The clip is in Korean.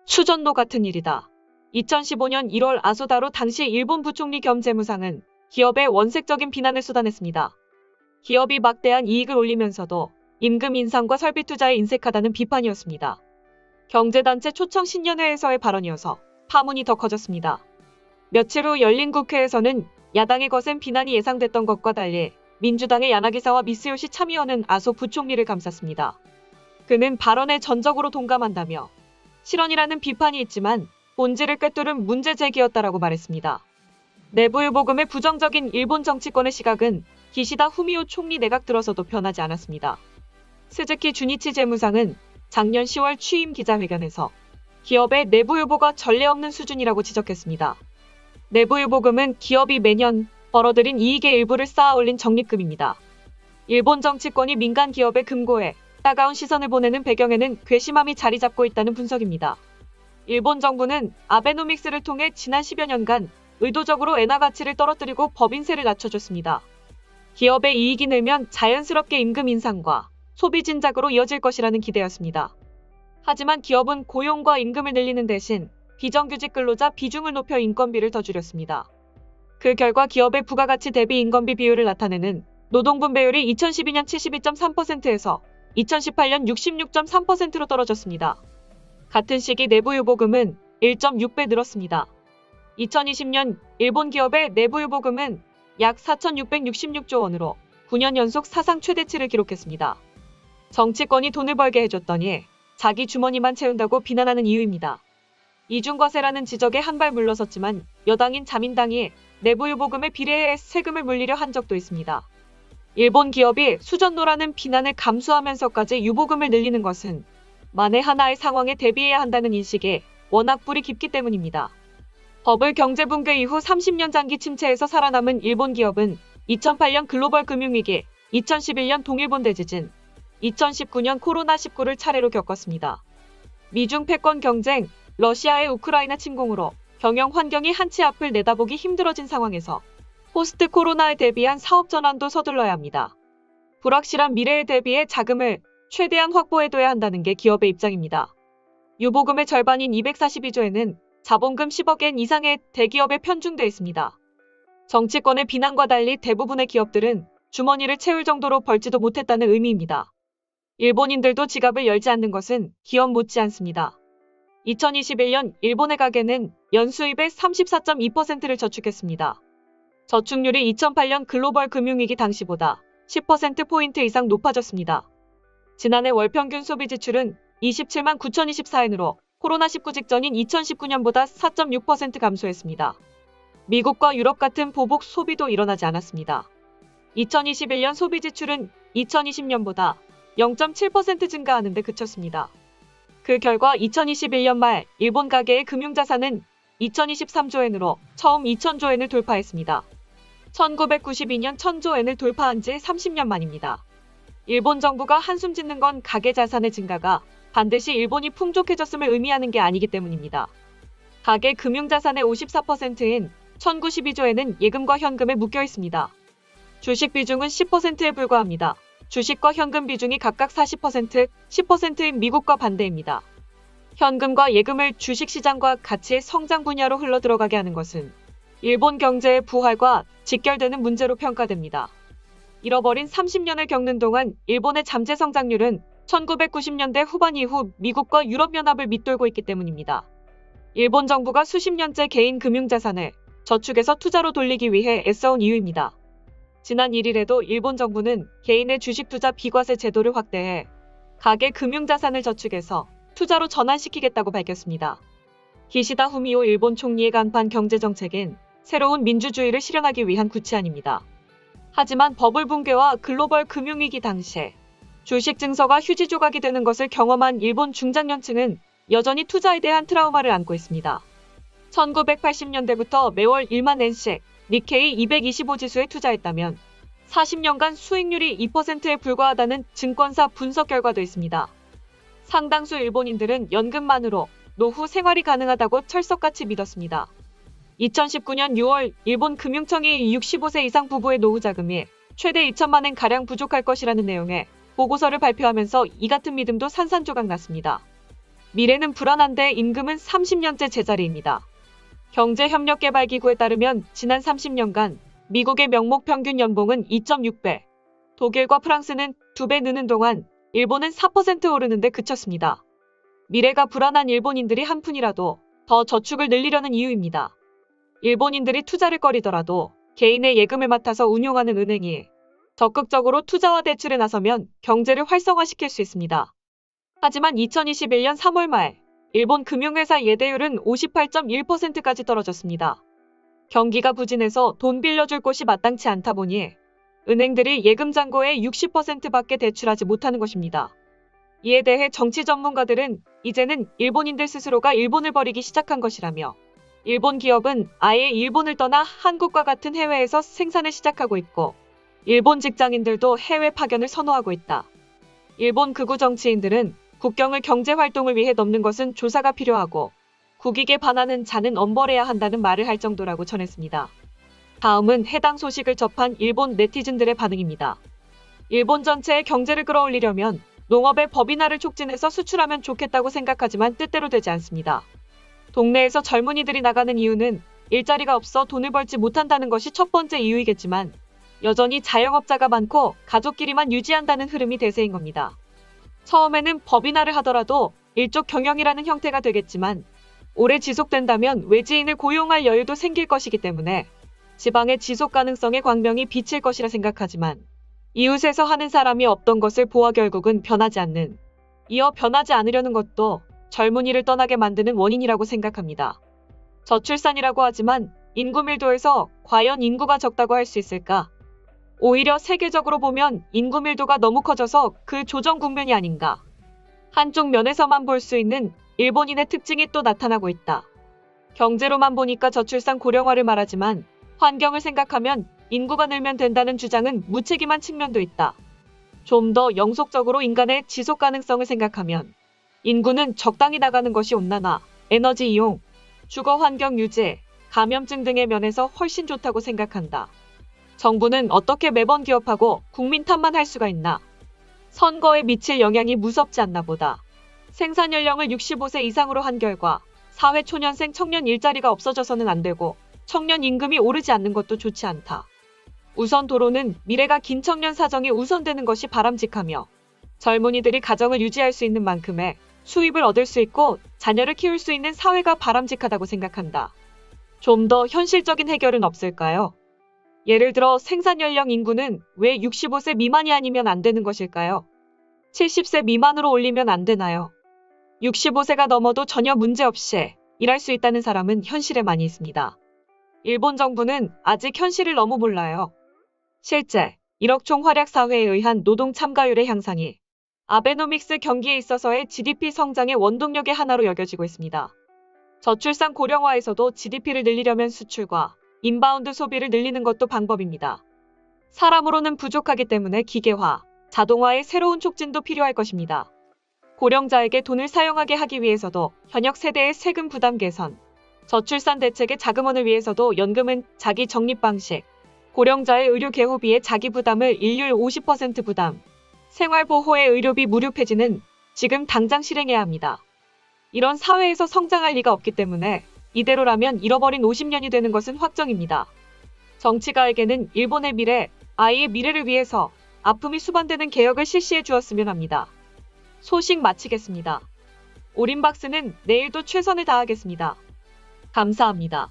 수전노 같은 일이다. 2015년 1월 아소다로 당시 일본 부총리 겸 재무상은 기업에 원색적인 비난을 쏟아냈습니다. 기업이 막대한 이익을 올리면서도 임금 인상과 설비 투자에 인색하다는 비판이었습니다. 경제단체 초청 신년회에서의 발언이어서 파문이 더 커졌습니다. 며칠 후 열린 국회에서는 야당의 거센 비난이 예상됐던 것과 달리 민주당의 야나기사와 미쓰요시 참의원은 아소 부총리를 감쌌습니다. 그는 발언에 전적으로 동감한다며 실언이라는 비판이 있지만 본질을 꿰뚫은 문제 제기였다라고 말했습니다. 내부유보금의 부정적인 일본 정치권의 시각은 기시다 후미오 총리 내각 들어서도 변하지 않았습니다. 스즈키 주니치 재무상은 작년 10월 취임 기자회견에서 기업의 내부유보가 전례 없는 수준이라고 지적했습니다. 내부유보금은 기업이 매년 벌어들인 이익의 일부를 쌓아 올린 적립금입니다. 일본 정치권이 민간 기업의 금고에 따가운 시선을 보내는 배경에는 괘씸함이 자리 잡고 있다는 분석입니다. 일본 정부는 아베노믹스를 통해 지난 10여 년간 의도적으로 엔화 가치를 떨어뜨리고 법인세를 낮춰줬습니다. 기업의 이익이 늘면 자연스럽게 임금 인상과 소비 진작으로 이어질 것이라는 기대였습니다. 하지만 기업은 고용과 임금을 늘리는 대신 비정규직 근로자 비중을 높여 인건비를 더 줄였습니다. 그 결과 기업의 부가가치 대비 인건비 비율을 나타내는 노동분배율이 2012년 72.3%에서 2018년 66.3%로 떨어졌습니다. 같은 시기 내부유보금은 1.6배 늘었습니다. 2020년 일본 기업의 내부유보금은 약 4,666조 원으로 9년 연속 사상 최대치를 기록했습니다. 정치권이 돈을 벌게 해줬더니 자기 주머니만 채운다고 비난하는 이유입니다. 이중과세라는 지적에 한 발 물러섰지만 여당인 자민당이 내부유보금에 비례해 세금을 물리려 한 적도 있습니다. 일본 기업이 수전노라는 비난을 감수하면서까지 유보금을 늘리는 것은 만에 하나의 상황에 대비해야 한다는 인식이 워낙 뿌리 깊기 때문입니다. 버블 경제 붕괴 이후 30년 장기 침체에서 살아남은 일본 기업은 2008년 글로벌 금융위기, 2011년 동일본 대지진, 2019년 코로나19를 차례로 겪었습니다. 미중 패권 경쟁, 러시아의 우크라이나 침공으로 경영 환경이 한치 앞을 내다보기 힘들어진 상황에서 포스트 코로나에 대비한 사업 전환도 서둘러야 합니다. 불확실한 미래에 대비해 자금을 최대한 확보해둬야 한다는 게 기업의 입장입니다. 유보금의 절반인 242조에는 자본금 10억 엔 이상의 대기업에 편중돼 있습니다. 정치권의 비난과 달리 대부분의 기업들은 주머니를 채울 정도로 벌지도 못했다는 의미입니다. 일본인들도 지갑을 열지 않는 것은 기업 못지않습니다. 2021년 일본의 가계는 연수입의 34.2%를 저축했습니다. 저축률이 2008년 글로벌 금융위기 당시보다 10%포인트 이상 높아졌습니다. 지난해 월 평균 소비 지출은 27만 9,024엔으로 코로나19 직전인 2019년보다 4.6% 감소했습니다. 미국과 유럽 같은 보복 소비도 일어나지 않았습니다. 2021년 소비 지출은 2020년보다 0.7% 증가하는 데 그쳤습니다. 그 결과 2021년 말 일본 가계의 금융자산은 2023조엔으로 처음 2,000조엔을 돌파했습니다. 1992년 1,000조엔을 돌파한 지 30년 만입니다. 일본 정부가 한숨 짓는 건 가계 자산의 증가가 반드시 일본이 풍족해졌음을 의미하는 게 아니기 때문입니다. 가계 금융자산의 54%인 1,092조엔은 예금과 현금에 묶여 있습니다. 주식 비중은 10%에 불과합니다. 주식과 현금 비중이 각각 40%, 10%인 미국과 반대입니다. 현금과 예금을 주식시장과 가치의 성장 분야로 흘러들어가게 하는 것은 일본 경제의 부활과 직결되는 문제로 평가됩니다. 잃어버린 30년을 겪는 동안 일본의 잠재 성장률은 1990년대 후반 이후 미국과 유럽연합을 밑돌고 있기 때문입니다. 일본 정부가 수십 년째 개인 금융자산을 저축해서 투자로 돌리기 위해 애써온 이유입니다. 지난 1일에도 일본 정부는 개인의 주식 투자 비과세 제도를 확대해 가계 금융자산을 저축해서 투자로 전환시키겠다고 밝혔습니다. 기시다 후미오 일본 총리의 간판 경제정책은 새로운 민주주의를 실현하기 위한 구체안입니다. 하지만 버블 붕괴와 글로벌 금융위기 당시에 주식 증서가 휴지 조각이 되는 것을 경험한 일본 중장년층은 여전히 투자에 대한 트라우마를 안고 있습니다. 1980년대부터 매월 1만 엔씩 니케이 225 지수에 투자했다면 40년간 수익률이 2%에 불과하다는 증권사 분석 결과도 있습니다. 상당수 일본인들은 연금만으로 노후 생활이 가능하다고 철석같이 믿었습니다. 2019년 6월 일본 금융청이 65세 이상 부부의 노후 자금이 최대 2천만 엔가량 부족할 것이라는 내용의 보고서를 발표하면서 이 같은 믿음도 산산조각 났습니다. 미래는 불안한데 임금은 30년째 제자리입니다. 경제협력개발기구에 따르면 지난 30년간 미국의 명목 평균 연봉은 2.6배, 독일과 프랑스는 2배 느는 동안 일본은 4% 오르는데 그쳤습니다. 미래가 불안한 일본인들이 한 푼이라도 더 저축을 늘리려는 이유입니다. 일본인들이 투자를 꺼리더라도 개인의 예금을 맡아서 운용하는 은행이 적극적으로 투자와 대출에 나서면 경제를 활성화시킬 수 있습니다. 하지만 2021년 3월 말 일본 금융회사 예대율은 58.1%까지 떨어졌습니다. 경기가 부진해서 돈 빌려줄 곳이 마땅치 않다 보니 은행들이 예금 잔고의 60%밖에 대출하지 못하는 것입니다. 이에 대해 정치 전문가들은 이제는 일본인들 스스로가 일본을 버리기 시작한 것이라며 일본 기업은 아예 일본을 떠나 한국과 같은 해외에서 생산을 시작하고 있고 일본 직장인들도 해외 파견을 선호하고 있다. 일본 극우 정치인들은 국경을 경제활동을 위해 넘는 것은 조사가 필요하고 국익에 반하는 자는 엄벌해야 한다는 말을 할 정도라고 전했습니다. 다음은 해당 소식을 접한 일본 네티즌들의 반응입니다. 일본 전체의 경제를 끌어올리려면 농업의 법인화를 촉진해서 수출하면 좋겠다고 생각하지만 뜻대로 되지 않습니다. 동네에서 젊은이들이 나가는 이유는 일자리가 없어 돈을 벌지 못한다는 것이 첫 번째 이유이겠지만 여전히 자영업자가 많고 가족끼리만 유지한다는 흐름이 대세인 겁니다. 처음에는 법인화를 하더라도 일종 경영이라는 형태가 되겠지만 오래 지속된다면 외지인을 고용할 여유도 생길 것이기 때문에 지방의 지속 가능성의 광명이 비칠 것이라 생각하지만 이웃에서 하는 사람이 없던 것을 보아 결국은 변하지 않는, 이어 변하지 않으려는 것도 젊은이를 떠나게 만드는 원인이라고 생각합니다. 저출산이라고 하지만 인구 밀도에서 과연 인구가 적다고 할 수 있을까? 오히려 세계적으로 보면 인구 밀도가 너무 커져서 그 조정 국면이 아닌가. 한쪽 면에서만 볼 수 있는 일본인의 특징이 또 나타나고 있다. 경제로만 보니까 저출산 고령화를 말하지만 환경을 생각하면 인구가 늘면 된다는 주장은 무책임한 측면도 있다. 좀 더 영속적으로 인간의 지속 가능성을 생각하면 인구는 적당히 나가는 것이 온난화, 에너지 이용, 주거 환경 유지, 감염증 등의 면에서 훨씬 좋다고 생각한다. 정부는 어떻게 매번 기업하고 국민 탓만 할 수가 있나? 선거에 미칠 영향이 무섭지 않나 보다. 생산 연령을 65세 이상으로 한 결과 사회 초년생 청년 일자리가 없어져서는 안 되고 청년 임금이 오르지 않는 것도 좋지 않다. 우선 도로는 미래가 긴 청년 사정이 우선되는 것이 바람직하며 젊은이들이 가정을 유지할 수 있는 만큼의 수입을 얻을 수 있고 자녀를 키울 수 있는 사회가 바람직하다고 생각한다. 좀 더 현실적인 해결은 없을까요? 예를 들어 생산 연령 인구는 왜 65세 미만이 아니면 안 되는 것일까요? 70세 미만으로 올리면 안 되나요? 65세가 넘어도 전혀 문제없이 일할 수 있다는 사람은 현실에 많이 있습니다. 일본 정부는 아직 현실을 너무 몰라요. 실제 1억 총활약 사회에 의한 노동 참가율의 향상이 아베노믹스 경기에 있어서의 GDP 성장의 원동력의 하나로 여겨지고 있습니다. 저출산 고령화에서도 GDP를 늘리려면 수출과 인바운드 소비를 늘리는 것도 방법입니다. 사람으로는 부족하기 때문에 기계화, 자동화의 새로운 촉진도 필요할 것입니다. 고령자에게 돈을 사용하게 하기 위해서도 현역 세대의 세금 부담 개선, 저출산 대책의 자금원을 위해서도 연금은 자기 적립 방식, 고령자의 의료 개호비의 자기 부담을 일률 50% 부담, 생활보호의 의료비 무료 폐지는 지금 당장 실행해야 합니다. 이런 사회에서 성장할 리가 없기 때문에 이대로라면 잃어버린 50년이 되는 것은 확정입니다. 정치가에게는 일본의 미래, 아이의 미래를 위해서 아픔이 수반되는 개혁을 실시해 주었으면 합니다. 소식 마치겠습니다. 오림박스는 내일도 최선을 다하겠습니다. 감사합니다.